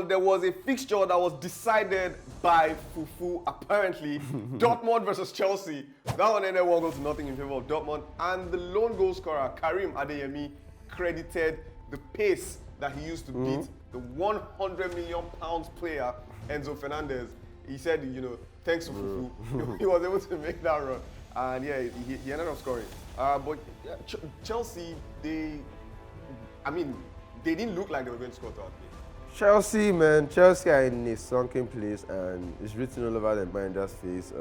There was a fixture that was decided by Fufu, apparently. Dortmund versus Chelsea. That one ended 1-0 in favor of Dortmund. And the lone goal scorer, Karim Adeyemi, credited the pace that he used to beat the £100 million player, Enzo Fernandez. He said, thanks to Fufu, he was able to make that run. And yeah, he ended up scoring. But yeah, Chelsea, they didn't look like they were going to score throughout the game. Chelsea, man. Chelsea are in a sunken place and it's written all over their manager's face.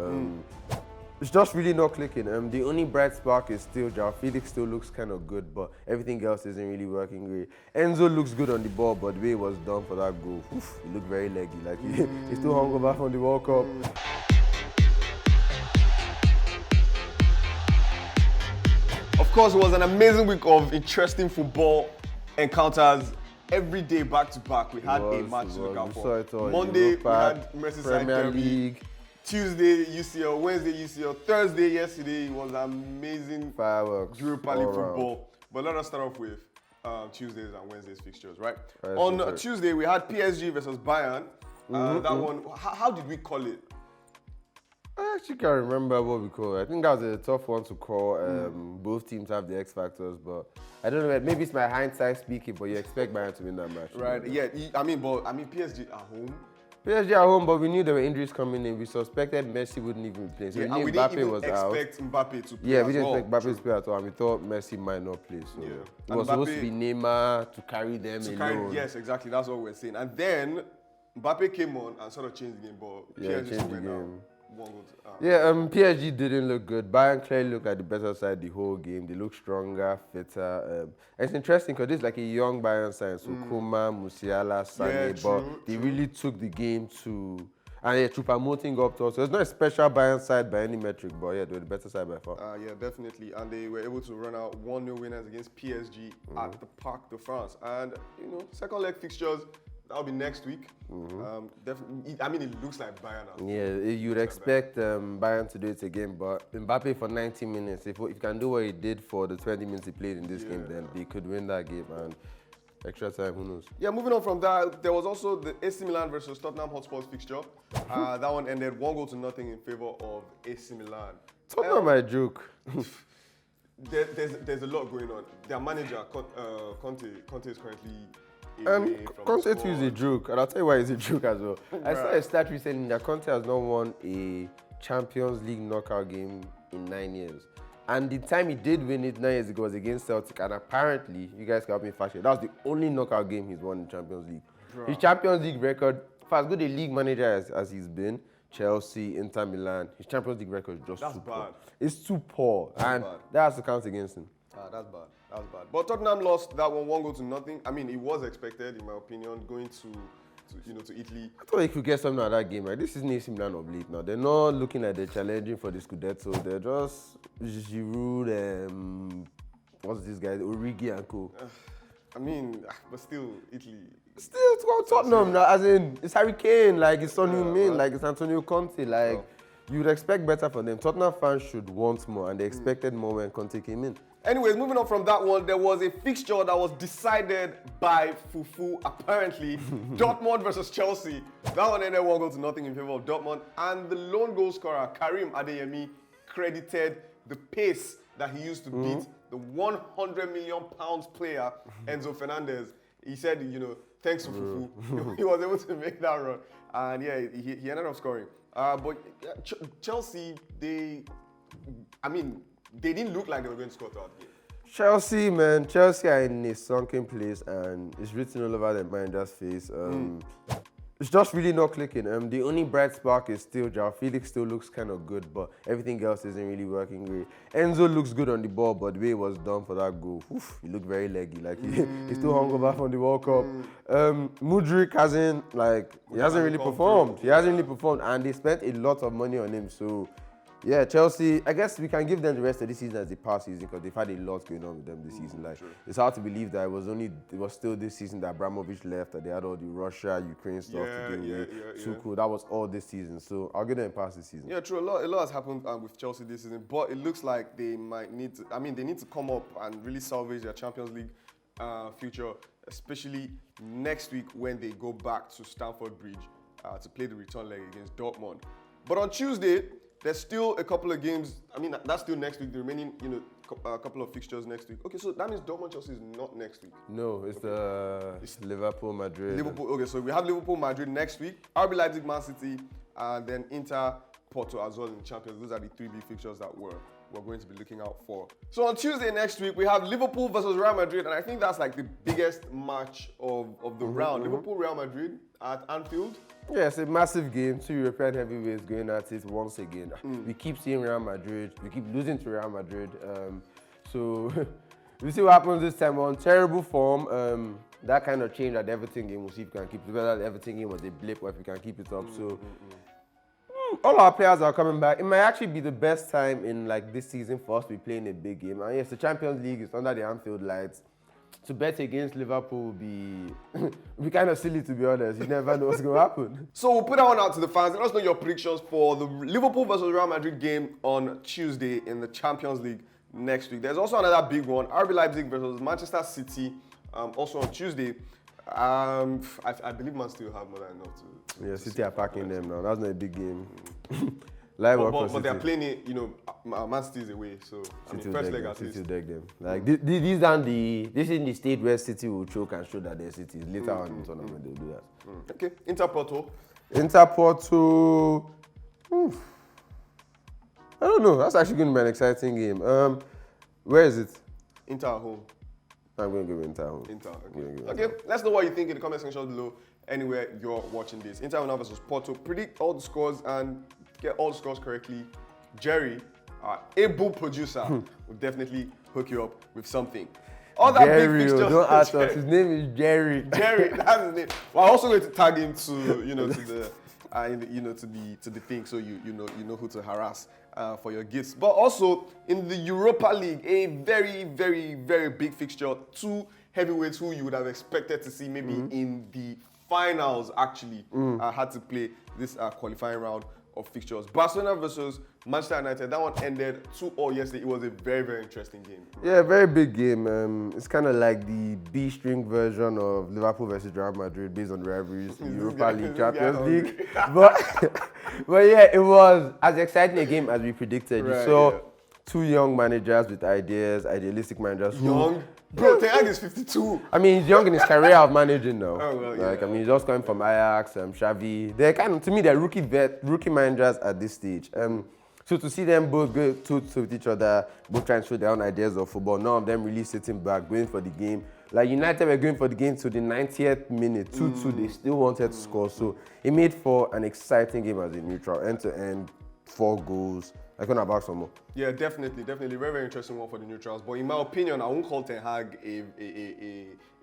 It's just really not clicking. The only bright spark is still João Felix still looks kind of good, but everything else isn't really working great. Enzo looks good on the ball, but the way it was done for that goal, he looked very leggy. Like he's still hungover from the World Cup. Of course, it was an amazing week of interesting football encounters. Every day back to back, we had a match to look out for. Monday, we had Merseyside Premier Derby. League. Tuesday, UCL. Wednesday, UCL. Thursday, yesterday, was amazing Fireworks. Europa League football. But let us start off with Tuesdays and Wednesdays fixtures, right? On Tuesday, we had PSG versus Bayern. That one, how did we call it? I actually can't remember what we call it. I think that was a tough one to call. Both teams have the X factors, but I don't know. Maybe it's my hindsight speaking, but you expect Bayern to win that match. Right? Yeah. I mean, PSG at home. PSG at home, but we knew there were injuries coming in. We suspected Messi wouldn't even play. So we knew Mbappe was out. We didn't expect Mbappe to play. Yeah, we didn't expect Mbappe to play at all, and we thought Messi might not play. So it was supposed to be Neymar to carry them alone. Yes, exactly. That's what we're saying. And then Mbappe came on and sort of changed the game, but PSG changed the game. PSG didn't look good. Bayern clearly looked like the better side the whole game. They look stronger, fitter. And it's interesting because this is like a young Bayern side. So Kuma, Musiala, Sané, but they really took the game to promoting up to us. So it's not a special Bayern side by any metric, but yeah, they were the better side by far. Yeah, definitely. And they were able to run out 1-0 winners against PSG at the Parc de France. And, second leg fixtures, that'll be next week. Definitely. I mean, it looks like Bayern. Yeah, you'd expect Bayern to do it again, but Mbappe for 90 minutes, if he can do what he did for the 20 minutes he played in this game, then he could win that game. And extra time, who knows? Yeah, moving on from that, there was also the AC Milan versus Tottenham Hotspur fixture. That one ended 1-0 in favor of AC Milan. Tottenham my joke. There's a lot going on. Their manager, Conte is currently Conte too is a joke, and I'll tell you why it's a joke as well. I saw a stat recently that Conte has not won a Champions League knockout game in 9 years. And the time he did win it 9 years ago was against Celtic, and apparently, you guys can help me fact check, that was the only knockout game he's won in Champions League. His Champions League record, for as good a league manager as he's been, Chelsea, Inter Milan, his Champions League record is just too poor. It's too poor, and that has to count against him. That's bad. But Tottenham lost that one 1-0. I mean, it was expected, in my opinion, going to Italy. I thought he could get something out of that game. Right? This isn't AC Milan of late now. They're not looking like they're challenging for the Scudetto. They're just Giroud, what's this guy, Origi and co. I mean, but still, Italy. Still, it's called Tottenham now. As in, it's Harry Kane, like it's Son Heung-min, like it's Antonio Conte. Like you'd expect better from them. Tottenham fans should want more, and they expected more when Conte came in. Anyways, moving on from that one, there was a fixture that was decided by Fufu, apparently. Dortmund versus Chelsea. That one ended 1-0 in favor of Dortmund. And the lone goal scorer, Karim Adeyemi, credited the pace that he used to beat the £100 million player, Enzo Fernandez. He said, thanks to Fufu, he was able to make that run. And yeah, he ended up scoring. But Chelsea, they didn't look like they were going to score throughout the game. Chelsea, man. Chelsea are in a sunken place and it's written all over their manager's face. It's just really not clicking. The only bright spark is still João Felix still looks kind of good, but everything else isn't really working great. Enzo looks good on the ball, but the way it was done for that goal, he looked very leggy. Like he's still hungover from the World Cup. Mudryk hasn't really performed. He hasn't really performed, and they spent a lot of money on him. So yeah, Chelsea, I guess we can give them the rest of this season as the past season because they've had a lot going on with them this season. Like it's hard to believe that it was still this season that Abramovich left, that they had all the Russia, Ukraine stuff to deal with. Tuchel, that was all this season. So I'll give them a pass this season. Yeah, true. A lot has happened with Chelsea this season, but it looks like they might need to. They need to come up and really salvage their Champions League future. especially next week when they go back to Stamford Bridge to play the return leg against Dortmund. But on Tuesday, there's still a couple of games. I mean, that's still next week. The remaining, a couple of fixtures next week. Okay, so that means Dortmund Chelsea is not next week. No, it's Liverpool, Madrid. Liverpool. Okay, so we have Liverpool, Madrid next week. RB Leipzig, Man City, and then Inter, Porto as well in the Champions. Those are the three big fixtures that we're going to be looking out for. So on Tuesday next week, we have Liverpool versus Real Madrid, and I think that's like the biggest match of the round. Liverpool, Real Madrid at Anfield. Yeah, it's a massive game. Two European heavyweights going at it once again. We keep seeing Real Madrid. We keep losing to Real Madrid. So we'll see what happens this time. We're on terrible form. That kind of change at the Everton game, we'll see if we can keep it. Whether the Everton game was a blip or if we can keep it up. So all our players are coming back. It might actually be the best time in like this season for us to be playing a big game. And yes, the Champions League is under the Anfield lights. To bet against Liverpool would be kind of silly, to be honest. You never know what's going to happen. So we'll put that one out to the fans. Let us know your predictions for the Liverpool versus Real Madrid game on Tuesday in the Champions League next week. There's also another big one, RB Leipzig versus Manchester City, also on Tuesday. I believe Man still have more than enough to... Yeah, City are packing them now. That's not a big game. But they're playing it, Man City is away, so first leg at least. City will deck them. Like this is the state where City will choke and show that they're City. Later on in the tournament they'll do that. Okay, Inter Porto. I don't know. That's actually going to be an exciting game. Where is it? Inter at home. I'm going to go Inter at home. Inter, okay. Let's know what you think in the comment section below. Anywhere you're watching this. Inter Milan versus Porto. Predict all the scores and get all the scores correctly. Jerry, our able producer, will definitely hook you up with something. All that Jerry, big fixtures. Don't ask us. His name is Jerry. Jerry, that's his name. Well, I'm also going to tag him to to the thing, so you know who to harass for your gifts. But also in the Europa League, a very, very, very big fixture. Two heavyweights who you would have expected to see maybe in the finals actually had to play this qualifying round of fixtures. Barcelona versus Manchester United. That one ended 2-2 yesterday. It was a very, very interesting game. Yeah, very big game. It's kind of like the B-string version of Liverpool versus Real Madrid based on the rivalries, Europa League, Champions League. But yeah, it was as exciting a game as we predicted. Right, you saw two young managers with ideas, idealistic managers. Young? Bro, Ten Hag is 52. I mean, he's young in his career of managing now. Oh, well, I mean, he's just coming from Ajax, Xavi. They're to me, they're rookie managers at this stage. So to see them both go toe-to-toe with each other, both trying to show their own ideas of football, none of them really sitting back, going for the game. Like United were going for the game to the 90th minute, 2-2, they still wanted to score. So it made for an exciting game as a neutral, end-to-end, 4 goals. I couldn't have asked for more. Yeah, definitely. Very, very interesting one for the neutrals. But in my opinion, I won't call Ten Hag a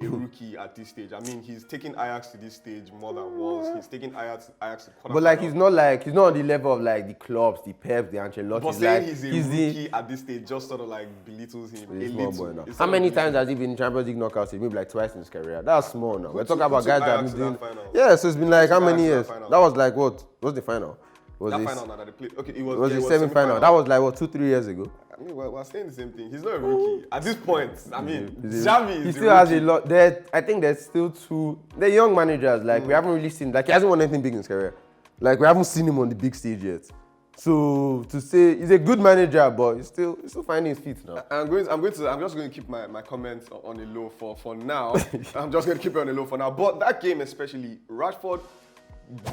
rookie at this stage. I mean, he's taken Ajax to this stage more than once. He's taken Ajax to quarter. But like, he's not on the level of like the clubs, the Peps, the Ancelotti. But saying he's a rookie at this stage just sort of like belittles him. He's small boy now. How many times has he been in Champions League knockouts? Maybe like twice in his career. That's small now. We're talking about guys that have been doing. Yeah, so it's been like how many years? That was like what? What's the final? Final now that they played. Okay, it was the semi-final. That was like what, 2-3 years ago. I mean, we're saying the same thing. He's not a rookie at this point. I mean, Xavi. He still has a lot. I think there's still two. They're young managers. Like we haven't really seen. Like he hasn't won anything big in his career. Like we haven't seen him on the big stage yet. So to say he's a good manager, but he's still finding his feet now. I'm just going to keep my comments on the low for now. I'm just going to keep it on the low for now. But that game especially, Rashford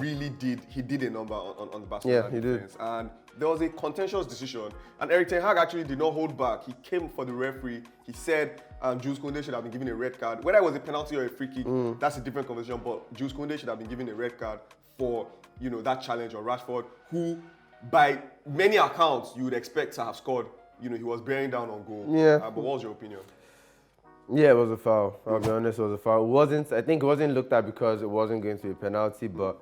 really did a number on the Barcelona defense. And there was a contentious decision, and Erik ten Hag actually did not hold back. He came for the referee. He said Jules Koundé should have been given a red card. Whether it was a penalty or a free kick, that's a different conversation, but Jules Koundé should have been given a red card for that challenge on Rashford, who by many accounts you would expect to have scored. He was bearing down on goal. Yeah. But what was your opinion? Yeah, it was a foul. I'll be honest, it was a foul. I think it wasn't looked at because it wasn't going to be a penalty, but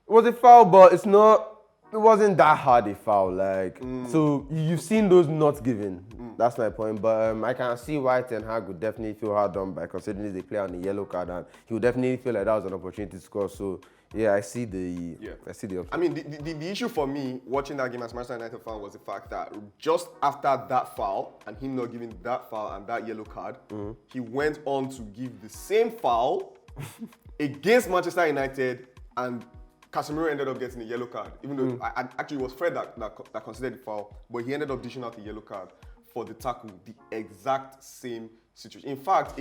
it was a foul, but it's not it wasn't that hard a foul. Like, so you've seen those not given. That's my point. But I can see why Ten Hag would definitely feel hard done by, considering they play on the yellow card, and he would definitely feel like that was an opportunity to score. So yeah, I see the upside. I mean, the issue for me watching that game as Manchester United fan was the fact that just after that foul and him not giving that foul and that yellow card, he went on to give the same foul against Manchester United, and Casemiro ended up getting a yellow card, even though actually it was Fred that considered the foul, but he ended up dishing out a yellow card for the tackle, the exact same situation. In fact,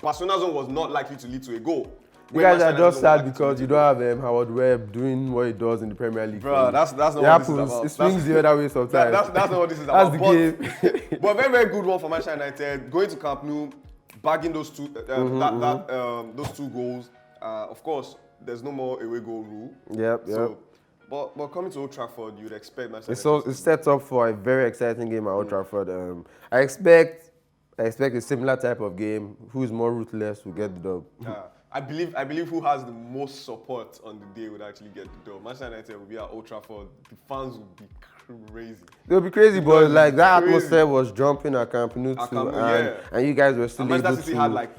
Barcelona's one was not likely to lead to a goal. You guys are just sad because you don't have Howard Webb doing what he does in the Premier League. Bro, that's not what this is about. It swings the other way sometimes. That's not what this is about. That's the game. But a very, very good one for Manchester United. Going to Camp Nou, bagging those two, those two goals. Of course, there's no more away goal rule. Yep. But coming to Old Trafford, you'd expect Manchester United. It's set up for a very exciting game at Old Trafford. I expect a similar type of game. Who's more ruthless will get the dub. I believe who has the most support on the day would actually get the dub. Manchester United will be at Old Trafford. The fans will be crazy. They'll be crazy, but like that atmosphere was jumping at Camp Nou too, and you guys were still able to.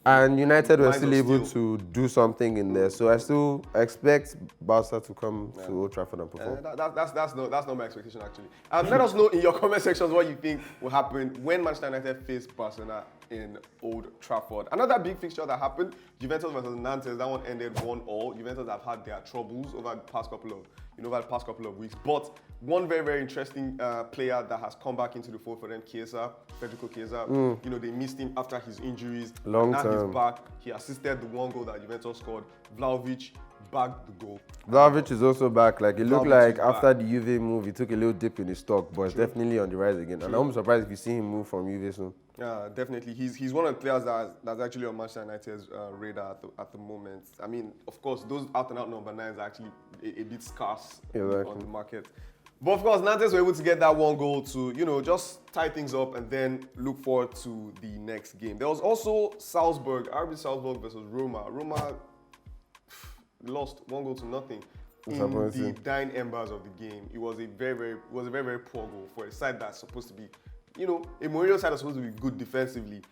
And United were still able to do something in there. So I expect Barca to come to Old Trafford and perform. That's not my expectation, actually. Let us know in your comment sections what you think will happen when Manchester United face Barcelona in Old Trafford. Another big fixture that happened, Juventus versus Nantes, that one ended 1-1. Juventus have had their troubles over the past couple of weeks. But one very, very interesting player that has come back into the fold for them, Federico Chiesa. They missed him after his injuries. Long now time. He's back. He assisted the one goal that Juventus scored. Vlahovic bagged the goal. Vlahovic is also back. Like it looked like after the Juve move, he took a little dip in his stock, but it's definitely on the rise again. And I'm surprised if you see him move from Juve soon. Yeah, definitely. He's one of the players that's actually on Manchester United's radar at the moment. I mean, of course, those out-and-out number 9s are actually a bit scarce on the market. But of course, Nantes were able to get that one goal to, just tie things up and then look forward to the next game. There was also RB Salzburg versus Roma. Roma lost 1-0 in the dying embers of the game. It was a very, very poor goal for a side that's supposed to be, a Mourinho side is supposed to be good defensively.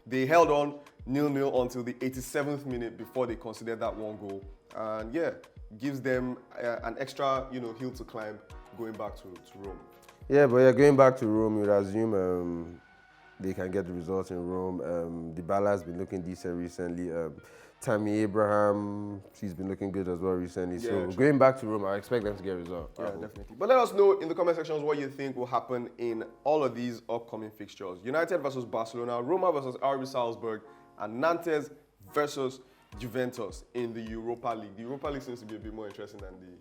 They held on 0-0 until the 87th minute before they conceded that one goal. And gives them an extra, hill to climb going back to Rome. Yeah, but going back to Rome, you'd assume they can get the results in Rome. Dybala's been looking decent recently. Tammy Abraham, she's been looking good as well recently. So going back to Rome, I expect them to get results. Yeah, definitely. But let us know in the comment sections what you think will happen in all of these upcoming fixtures. United versus Barcelona, Roma versus RB Salzburg, and Nantes versus Juventus in the Europa League. The Europa League seems to be a bit more interesting than the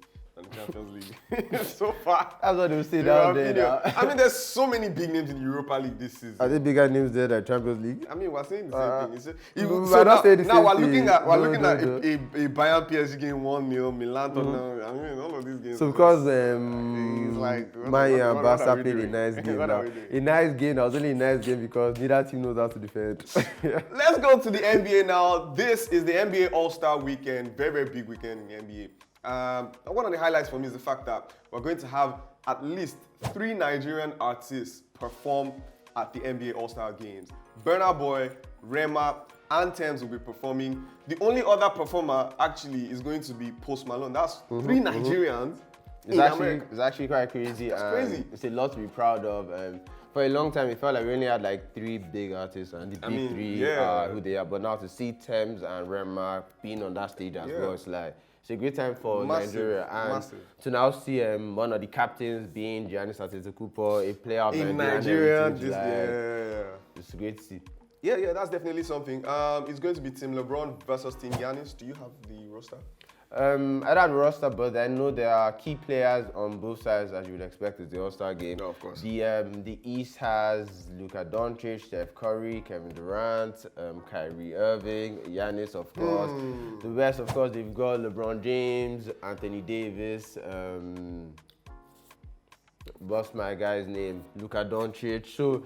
Champions League so far. That's what they say down there now. I mean, there's so many big names in the Europa League this season. Are there bigger names there than Champions League? I mean, we're saying the same thing. Now we're looking at a Bayern PSG game 1-0, Milan Tottenham. I mean, all of these games. So because Maya and Barca played a nice game now. A nice game. That was only a nice game because neither team knows how to defend. Let's go to the NBA now. This is the NBA All-Star Weekend. Very, very big weekend in the NBA. One of the highlights for me is the fact that we're going to have at least 3 Nigerian artists perform at the NBA All-Star Games. Burna Boy, Rema, and Tems will be performing. The only other performer actually is going to be Post Malone. That's 3 Nigerians in America. It's actually quite crazy. It's crazy. It's a lot to be proud of. For a long time, it felt like we only had like 3 big artists, and the big 3 are who they are. But now to see Tems and Rema being on that stage as well, it's a great time for Nigeria. And to now see one of the captains being Giannis Antetokounmpo, a player of Nigeria. It's great to see. Yeah, that's definitely something. It's going to be Team LeBron versus Team Giannis. Do you have the roster? I don't have a roster, but I know there are key players on both sides, as you would expect, it's the All-Star game. No, of course. The East has Luka Doncic, Steph Curry, Kevin Durant, Kyrie Irving, Giannis, of course. The West, of course, they've got LeBron James, Anthony Davis, what's my guy's name? Luka Doncic. So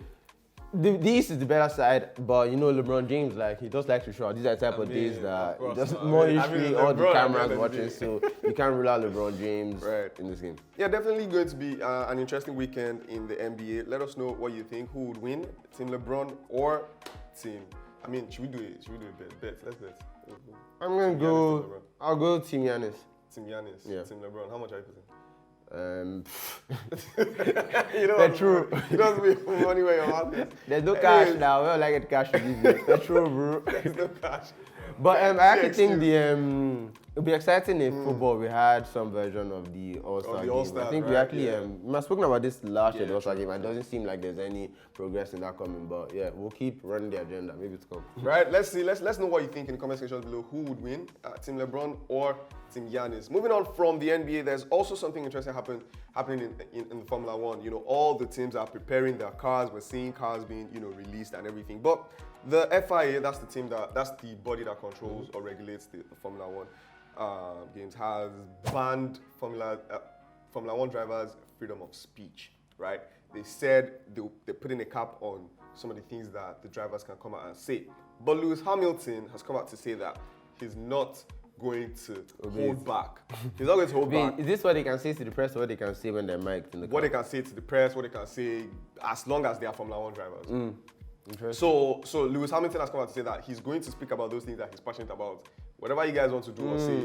The East is the better side, but you know LeBron James, like he just likes to show out. These are the type of days that just more history, all the cameras watching, so you can't rule out LeBron James in this game. Yeah, definitely going to be an interesting weekend in the NBA. Let us know what you think. Who would win, Team LeBron or Team? I mean, should we do it? Should we do a bet? Let's bet. I'm gonna go. I'll go Team Giannis. Team Giannis. Yeah. Team LeBron. How much are you putting? You know, petrol. It doesn't mean money where your mouth is. There's no cash now. We don't like it cash to give you. Petrol, bro. There's no cash. But I actually think it'll be exciting if football we had some version of the All-Star game. I think we actually we have spoken about this last year, the All-Star game. It doesn't seem like there's any progress in that coming, but yeah, we'll keep running the agenda. Maybe it's come. Right. Let's see. Let's know what you think in the comment section below. Who would win, Team LeBron or Team Giannis? Moving on from the NBA, there's also something interesting happening in the Formula One. You know, all the teams are preparing their cars. We're seeing cars being released and everything, but the FIA, that's the body that controls or regulates the Formula One games, has banned Formula One drivers' freedom of speech. Right? They said they're putting a cap on some of the things that the drivers can come out and say. But Lewis Hamilton has come out to say that he's not going to hold back. He's not going to hold back. Is this what they can say to the press or what they can say when they're mic'd in the car? What they can say to the press, what they can say, as long as they are Formula One drivers. Interesting. So Lewis Hamilton has come out to say that he's going to speak about those things that he's passionate about. Whatever you guys want to do or say,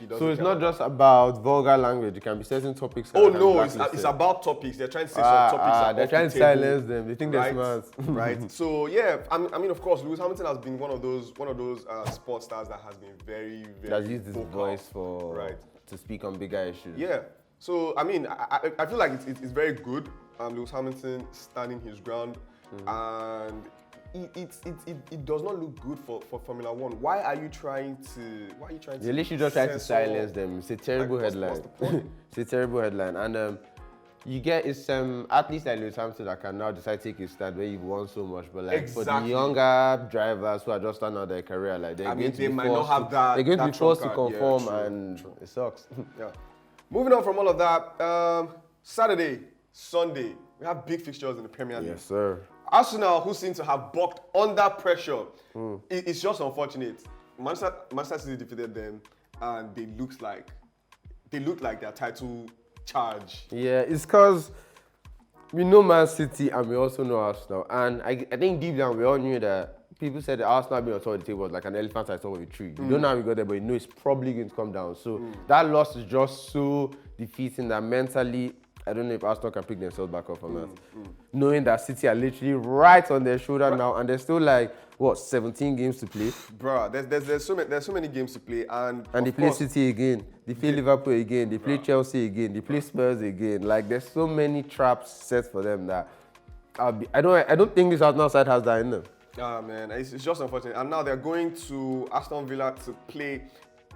he doesn't. So it's not just about vulgar language. It can be certain topics. Oh no, it's about topics. They're trying to say some topics. They're trying to silence them. They think they're smart. Right. So yeah, I mean, of course, Lewis Hamilton has been one of those sports stars that has been very, very. That's used his vocal, voice to speak on bigger issues. Yeah. So I mean, I feel like it's very good. Lewis Hamilton standing his ground, and it does not look good for Formula One. Why are you trying to? You're literally just trying to silence them. It's a terrible headline. What's the point? It's a terrible headline, and you get it's athletes like Lewis Hamilton that can now decide to take his stand where you've won so much, but like for the younger drivers who are just starting out their career, like they're going to be forced to conform, and it sucks. Yeah. Moving on from all of that, Saturday, Sunday, we have big fixtures in the Premier League. Yes, sir. Arsenal, who seem to have balked under pressure, it's just unfortunate. Manchester City defeated them, and they look like their title charge. Yeah, it's because we know Man City and we also know Arsenal, and I think deep down we all knew that. People said that Arsenal being on top of the table was like an elephant at the top of a tree. You don't know how we got there, but you know it's probably going to come down. So that loss is just so defeating that mentally, I don't know if Arsenal can pick themselves back up from that. Knowing that City are literally right on their shoulder now, and there's still like, 17 games to play? Bruh, there's so many games to play, and they play City again, they play Liverpool again, they play Chelsea again, they play Spurs again. Like, there's so many traps set for them that I don't think this Arsenal side has that in them. Man, it's just unfortunate. And now they're going to Aston Villa to play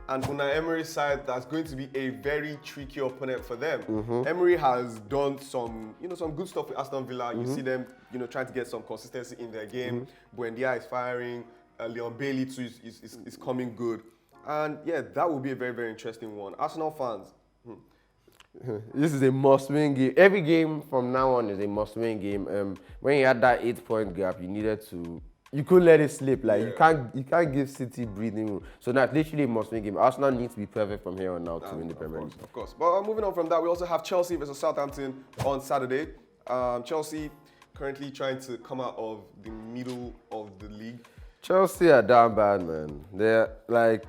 an Unai Emery side that's going to be a very tricky opponent for them. Emery has done some good stuff with Aston Villa. You see them, trying to get some consistency in their game. Buendia is firing. Leon Bailey too is coming good. And yeah, that will be a very, very interesting one. Arsenal fans. This is a must-win game. Every game from now on is a must-win game. When you had that 8-point gap, you couldn't let it slip. Like you can't give City breathing room. So that's literally a must-win game. Arsenal needs to be perfect from here on out to win the Premier League. Of course. But moving on from that, we also have Chelsea versus Southampton on Saturday. Chelsea currently trying to come out of the middle of the league. Chelsea are down bad, man. They're like.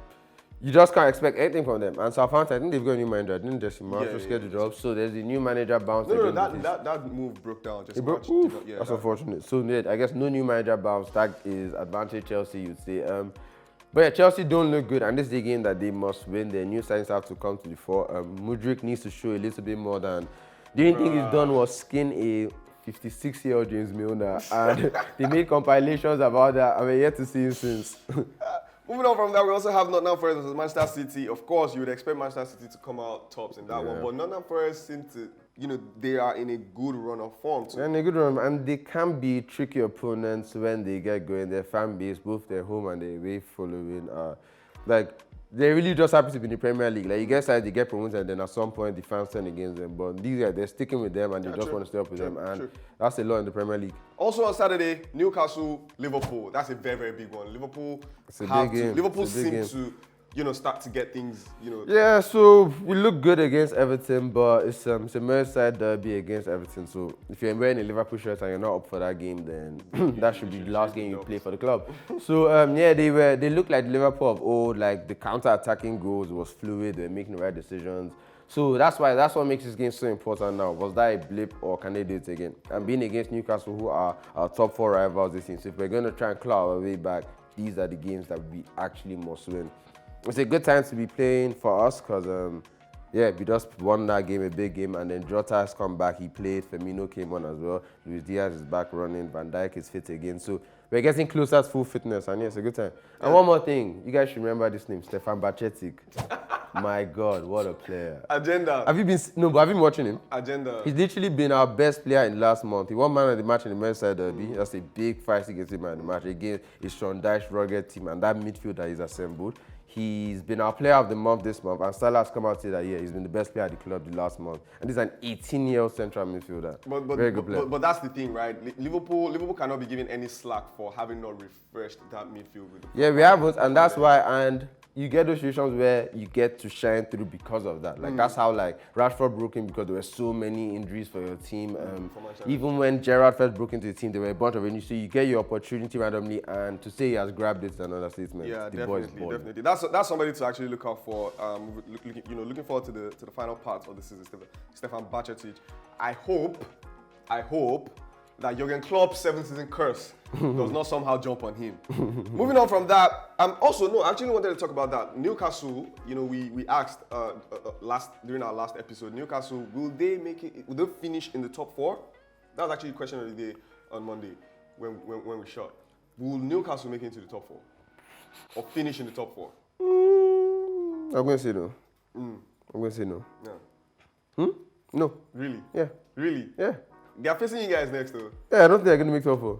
You just can't expect anything from them. And Southampton, I think they've got a new manager. Didn't Jesse Marshall get the job? So there's a new manager bounce. No, that move broke down. That's unfortunate. So I guess no new manager bounce. That is advantage Chelsea, you'd say. But yeah, Chelsea don't look good, and this is the game that they must win. Their new signings have to come to the fore. Mudryk needs to show a little bit more than. The only thing he's done was skin a 56-year-old James Milner, and they made compilations about that, and we're yet to see him since. Moving on from that, we also have Nottingham Forest versus Manchester City. Of course, you would expect Manchester City to come out tops in that one, but Nottingham Forest seem to, they are in a good run of form too. They're in a good run, and they can be tricky opponents when they get going. Their fan base, both their home and their away following, like they're really just happy to be in the Premier League. Like, you get sides, they get promoted, and then at some point, the fans turn against them. But these guys, they're sticking with them, and they just want to stay up with them. And that's a lot in the Premier League. Also on Saturday, Newcastle, Liverpool. That's a very, very big one. Liverpool seem to, start to get things, Yeah, so we look good against Everton, but it's a Merseyside derby against Everton. So if you're wearing a Liverpool shirt and you're not up for that game, then that should be the last game you play for the club. So they looked like Liverpool of old. Like the counter-attacking goals was fluid. They were making the right decisions. So that's what makes this game so important now. Was that a blip, or can they do it again? And being against Newcastle, who are our top 4 rivals this season, so if we're going to try and claw our way back, these are the games that we actually must win. It's a good time to be playing for us because, we just won that game, a big game, and then Jota has come back. He played, Firmino came on as well. Luis Diaz is back running, Van Dijk is fit again. So we're getting closer to full fitness, and it's a good time. And one more thing, you guys should remember this name, Stefan Bajcetic. My God, what a player. Agenda. Have you been watching him? Agenda. He's literally been our best player in the last month. He won man of the match in the Merseyside derby. That's a big fight against him man of the match against his Sean Dyche rugged team and that midfield that he's assembled. He's been our player of the month this month, and Salah has come out to say that he's been the best player at the club the last month. And this is an 18-year-old central midfielder. Very good player. But that's the thing, right? Liverpool cannot be given any slack for having not refreshed that midfield. Yeah, we haven't, and that's why. And you get those situations where you get to shine through because of that. Like that's how Rashford broke in because there were so many injuries for your team. Even when Gerrard first broke into the team, there were a bunch of injuries. So you get your opportunity randomly, and to say he has grabbed it is another statement. Yeah, the definitely. That's somebody to actually look out for. Looking forward to the final part of the season, Stefan Bajcetic. I hope that Jurgen Klopp's 7th-season curse does not somehow jump on him. Moving on from that, I actually wanted to talk about that. Newcastle, we asked during our last episode, Newcastle, will they finish in the top 4? That was actually a question of the day on Monday when we shot. Will Newcastle make it into the top 4? Or finish in the top 4? I'm going to say no. I'm going to say no. Yeah. No. Really? Yeah. Really? Yeah. They are facing you guys next, though. Yeah, I don't think they're going to make top 4.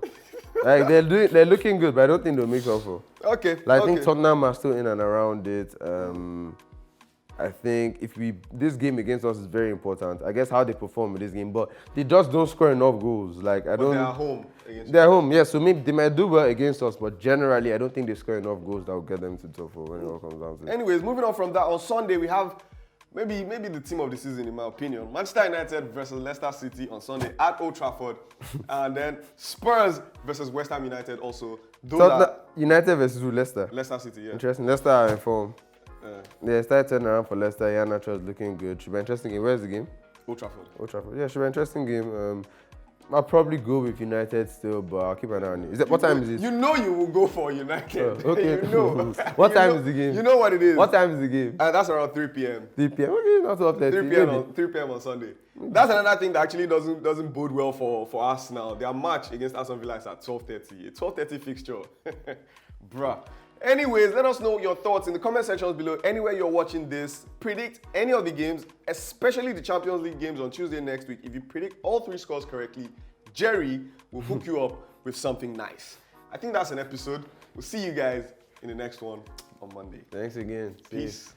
Like they're looking good, but I don't think they'll make top 4. Okay. I think Tottenham are still in and around it. I think this game against us is very important. I guess how they perform in this game, but they just don't score enough goals. But they're at home. They're home, yeah. So maybe they might do well against us, but generally I don't think they score enough goals that will get them to top 4 when it all comes down to it. Anyways, moving on from that, on Sunday we have maybe the team of the season in my opinion. Manchester United versus Leicester City on Sunday at Old Trafford, and then Spurs versus West Ham United also. United versus Leicester. Leicester City, yeah. Interesting. Leicester are in form. They started turning around for Leicester. Iheanacho is looking good. Should be an interesting game. Where's the game? Old Trafford. Old Trafford. Yeah, should be an interesting game. I'll probably go with United still, but I'll keep an eye on it. What time is it? You know you will go for United. Okay. You know. What time is the game? You know what it is. What time is the game? That's around 3 p.m. 3 p.m. Okay, not 12:30. 3 p.m. on Sunday. That's another thing that actually doesn't bode well for us now. Their match against Aston Villa is at 12:30. A 12:30 fixture. Bruh. Anyways, let us know your thoughts in the comment sections below. Anywhere you're watching this, predict any of the games, especially the Champions League games on Tuesday next week. If you predict all 3 scores correctly, Jerry will hook you up with something nice. I think that's an episode. We'll see you guys in the next one on Monday. Thanks again. Peace.